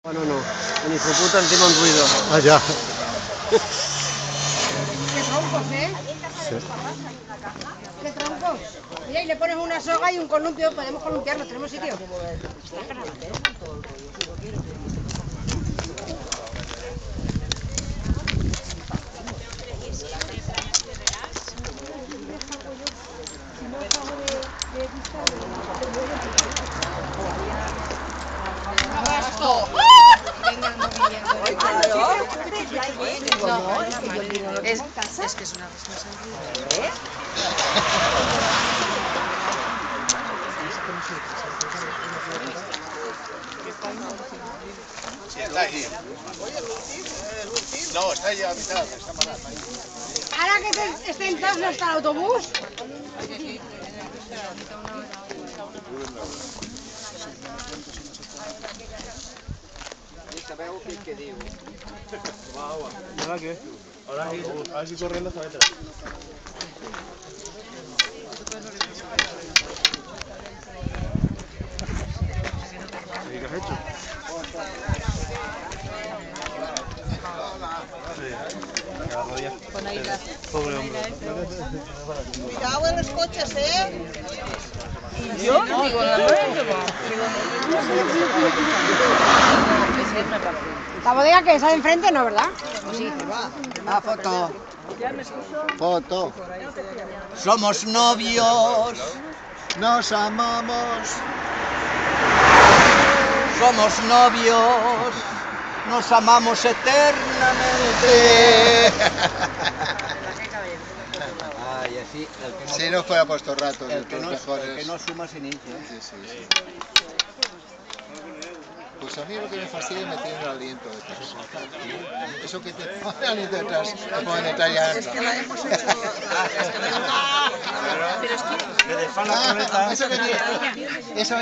No, el hijo puta encima un ruido. Ah, ya. ¿Qué troncos, Sí. ¿Qué troncos? Mira, y le pones una soga y un columpio, podemos columpiarnos, ¿tenemos sitio? Es que es una responsabilidad. Sí, está ahí. No, está ahí a mitad, está parado. Ahora que estén todos hasta el autobús. ¿Ahora qué? Ahora sí corriendo hasta detrás. ¿Y qué has hecho? La rodilla. Pobre hombre. Cuidado en los coches, ¿eh? Yo digo la La bodega que está de enfrente, no, ¿verdad? La foto. Foto. Somos novios, Nos amamos. somos novios, nos amamos eternamente. Ay, así, Si no fuera puesto rato, el que los mejores. no suma se inicia. Sí, sí, sí. Pues a mí lo que me fastidia es meter el aliento detrás. Eso que te ponen aliento detrás, te ponen detrás ya. Es que la hemos hecho. Eso que tiene. Eso